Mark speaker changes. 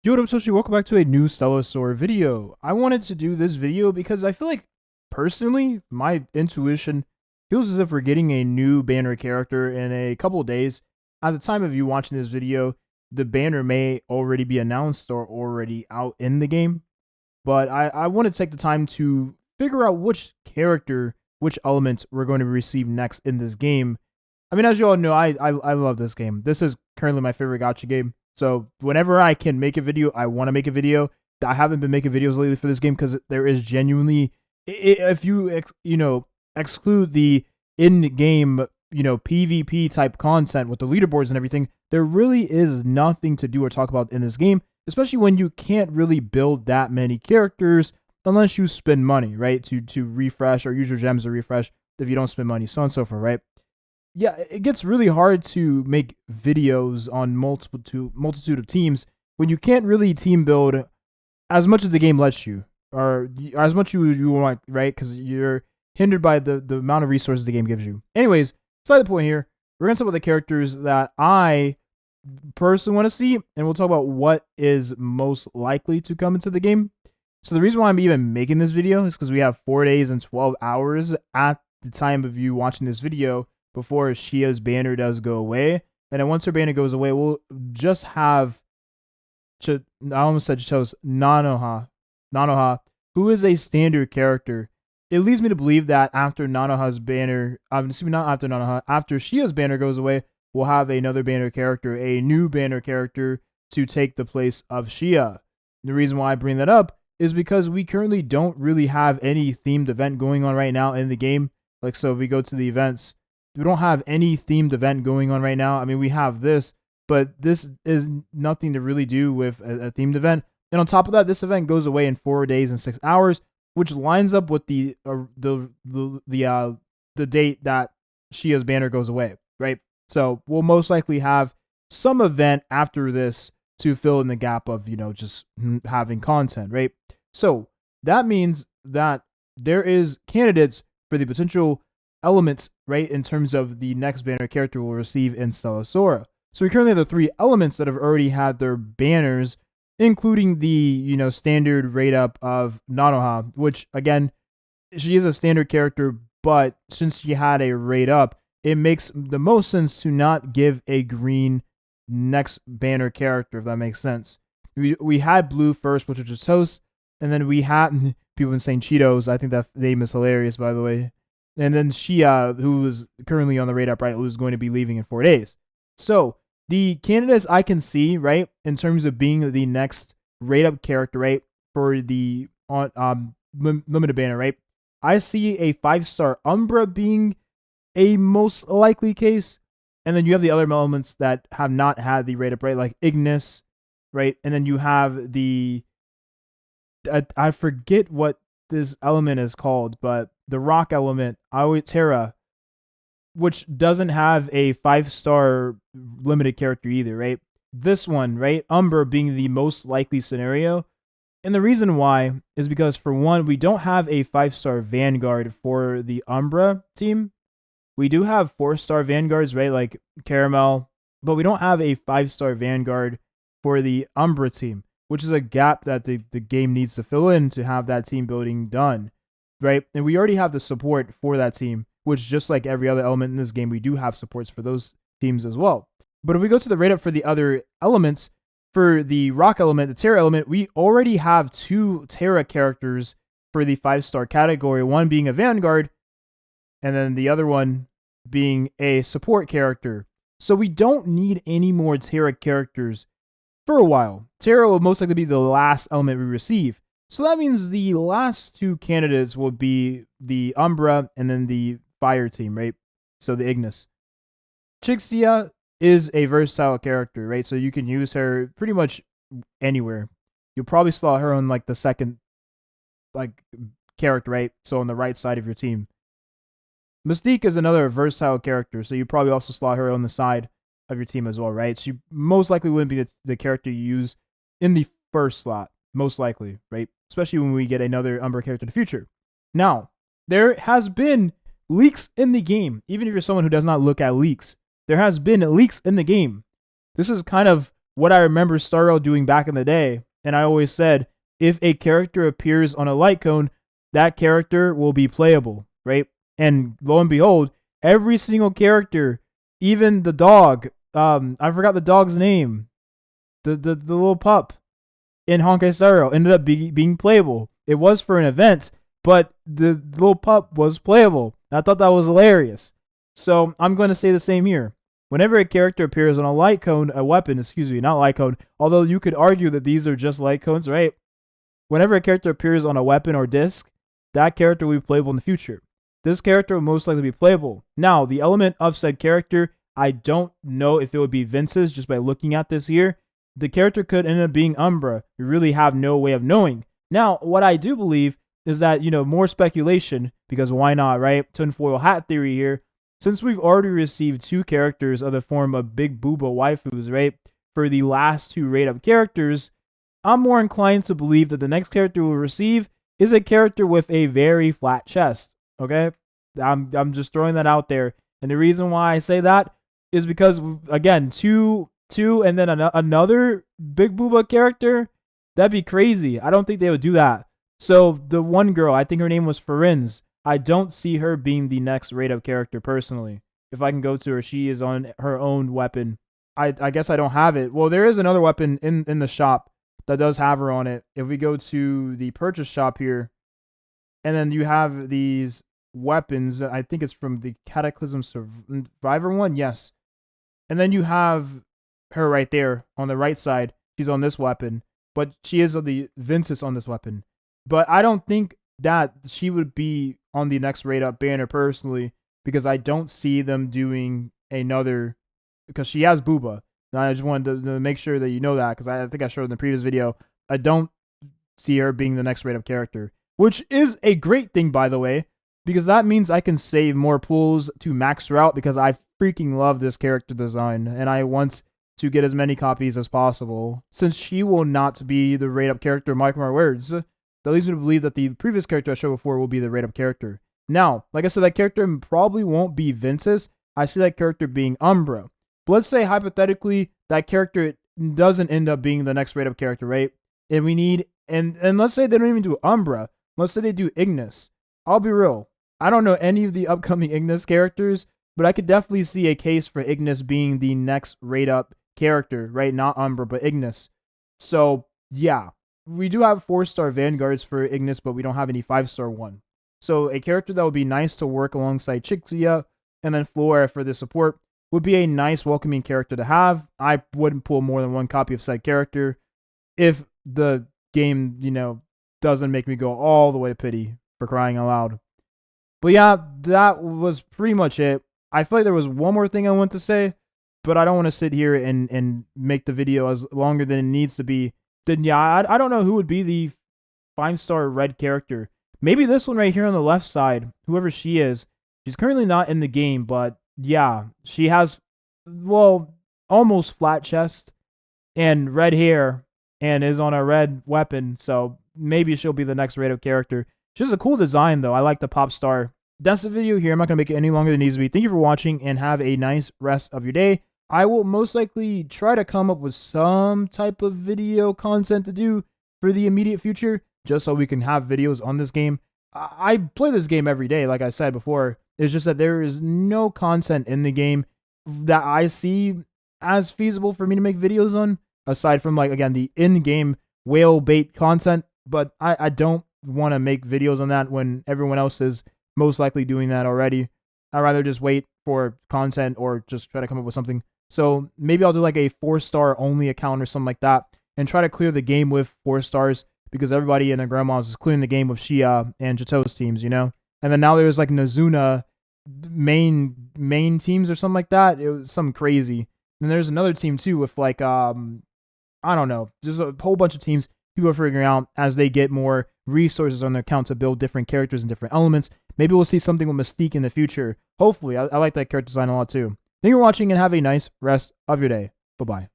Speaker 1: Yo, what up, Soshi? Welcome back to a new Stella Sora video. I wanted to do this video because I feel like, personally, my intuition feels as if we're getting a new banner character in a couple of days. At the time of you watching this video, the banner may already be announced or already out in the game. But I want to take the time to figure out which character, which element we're going to receive next in this game. I mean, as you all know, I love this game. This is currently my favorite gacha game. So whenever I can make a video, I want to make a video. I haven't been making videos lately for this game because there is genuinely, if you exclude the in-game PvP type content with the leaderboards and everything, there really is nothing to do or talk about in this game. Especially when you can't really build that many characters unless you spend money, right? To refresh or use your gems to refresh if you don't spend money, so on and so forth, right? Yeah, it gets really hard to make videos on multitude of teams when you can't really team build as much as the game lets you, or as much you want, right? Because you're hindered by the amount of resources the game gives you. Anyways, beside the point here, we're gonna talk about the characters that I personally want to see, and we'll talk about what is most likely to come into the game. So the reason why I'm even making this video is because we have 4 days and 12 hours at the time of you watching this video before Shia's banner does go away. And then once her banner goes away, we'll just have I almost said Cheetos, Nanoha, who is a standard character. It leads me to believe that after Nanoha's banner, not after Nanoha, after Shia's banner goes away, we'll have another banner character, a new banner character to take the place of Shia. The reason why I bring that up is because we currently don't really have any themed event going on right now in the game. Like, so if we go to the events, we don't have any themed event going on right now. I mean, we have this, but this is nothing to really do with a themed event. And on top of that, this event goes away in 4 days and 6 hours, which lines up with the date that Shia's banner goes away, right? So we'll most likely have some event after this to fill in the gap of, just having content, right? So that means that there is candidates for the potential elements, right, in terms of the next banner character we'll receive in Stella Sora. So we currently have the 3 elements that have already had their banners, including the, standard rate up of Nanoha, which, again, she is a standard character, but since she had a rate up, it makes the most sense to not give a green next banner character, if that makes sense. We had blue first, which was just Toast, and then we had people been saying Cheetos. I think that name is hilarious, by the way. And then Shia, who is currently on the rate up, right, who's going to be leaving in 4 days. So the candidates I can see, right, in terms of being the next rate up character, right, for the limited banner, right, I see a 5-star Umbra being a most likely case. And then you have the other elements that have not had the rate up, right, like Ignis, right? And then you have the, I forget what this element is called, but the rock element, Terra, which doesn't have a 5-star limited character either, right? This one, right, Umbra being the most likely scenario. And the reason why is because, for one, we don't have a 5-star Vanguard for the Umbra team. We do have 4-star Vanguards, right, like Caramel, but we don't have a 5-star Vanguard for the Umbra team, which is a gap that the game needs to fill in to have that team building done, right? And we already have the support for that team, which, just like every other element in this game, we do have supports for those teams as well. But if we go to the rate up for the other elements, for the rock element, the Terra element, we already have 2 Terra characters for the 5-star category, one being a Vanguard, and then the other one being a support character. So we don't need any more Terra characters for a while. Terra will most likely be the last element we receive. So that means the last 2 candidates will be the Umbra and then the Fire team, right? So the Ignis. Cheetos is a versatile character, right? So you can use her pretty much anywhere. You'll probably slot her on like the second character, right? So on the right side of your team. Mystique is another versatile character, so you probably also slot her on the side of your team as well, right? She most likely wouldn't be the character you use in the first slot, most likely, right? Especially when we get another Umbra character in the future. Now, there has been leaks in the game. Even if you're someone who does not look at leaks, there has been leaks in the game. This is kind of what I remember Star Rail doing back in the day, and I always said, if a character appears on a light cone, that character will be playable, right? And lo and behold, every single character, even the dog, I forgot the dog's name, the little pup in Honkai Star Rail ended up being playable. It was for an event, but the little pup was playable. I thought that was hilarious. So I'm going to say the same here. Whenever a character appears on a light cone, a weapon, excuse me, not light cone, although you could argue that these are just light cones, right? Whenever a character appears on a weapon or disc, that character will be playable in the future. This character will most likely be playable. Now, the element of said character, I don't know if it would be Vince's just by looking at this here. The character could end up being Umbra. We really have no way of knowing. Now, what I do believe is that, more speculation, because why not, right? Tinfoil hat theory here. Since we've already received 2 characters of the form of Big Booba waifus, right, for the last 2 rate-up characters, I'm more inclined to believe that the next character we'll receive is a character with a very flat chest, okay? I'm just throwing that out there. And the reason why I say that is because, again, two and then another Big Booba character, that'd be crazy. I don't think they would do that. So the one girl, I think her name was Farinz, I don't see her being the next rate-up character personally. If I can go to her, she is on her own weapon. I guess I don't have it. Well, there is another weapon in the shop that does have her on it. If we go to the purchase shop here, and then you have these weapons, I think it's from the Cataclysm Survivor one, yes. And then you have her right there on the right side. She's on this weapon, but she is on the Vince's on this weapon. But I don't think that she would be on the next rate up banner personally, because I don't see them doing another, because she has Booba. And I just wanted to make sure that you know that, because I think I showed in the previous video. I don't see her being the next rate up character, which is a great thing, by the way, because that means I can save more pools to max her out, because I freaking love this character design, and I want to get as many copies as possible. Since she will not be the rate up character, mark my words, that leads me to believe that the previous character I showed before will be the rate-up character. Now, like I said, that character probably won't be Vince's. I see that character being Umbra. But let's say, hypothetically, that character doesn't end up being the next rate-up character, right? And we need, and let's say they don't even do Umbra. Let's say they do Ignis. I'll be real. I don't know any of the upcoming Ignis characters, but I could definitely see a case for Ignis being the next rate-up character, right? Not Umbra, but Ignis. So, yeah. We do have 4-star Vanguards for Ignis, but we don't have any 5-star one. So a character that would be nice to work alongside Chixia and then Flora for the support would be a nice welcoming character to have. I wouldn't pull more than 1 copy of said character if the game, doesn't make me go all the way to pity, for crying out loud. But yeah, that was pretty much it. I feel like there was one more thing I want to say, but I don't want to sit here and make the video as longer than it needs to be. Then yeah, I don't know who would be the 5-star red character. Maybe this one right here on the left side, whoever she is. She's currently not in the game, but yeah, she has, well, almost flat chest and red hair and is on a red weapon, so maybe she'll be the next rate-up character. She has a cool design, though. I like the pop star. That's the video here. I'm not going to make it any longer than it needs to be. Thank you for watching, and have a nice rest of your day. I will most likely try to come up with some type of video content to do for the immediate future, just so we can have videos on this game. I play this game every day, like I said before. It's just that there is no content in the game that I see as feasible for me to make videos on, aside from, like, again, the in-game whale bait content. But I don't want to make videos on that when everyone else is most likely doing that already. I'd rather just wait for content or just try to come up with something. So maybe I'll do like a 4-star only account or something like that and try to clear the game with 4 stars, because everybody and their grandmas is clearing the game with Shia and Cheetos teams, And then now there's like Nazuna main teams or something like that. It was something crazy. And there's another team too with like, I don't know. There's a whole bunch of teams people are figuring out as they get more resources on their account to build different characters and different elements. Maybe we'll see something with Mystique in the future. Hopefully. I like that character design a lot too. Thank you for watching, and have a nice rest of your day. Bye-bye.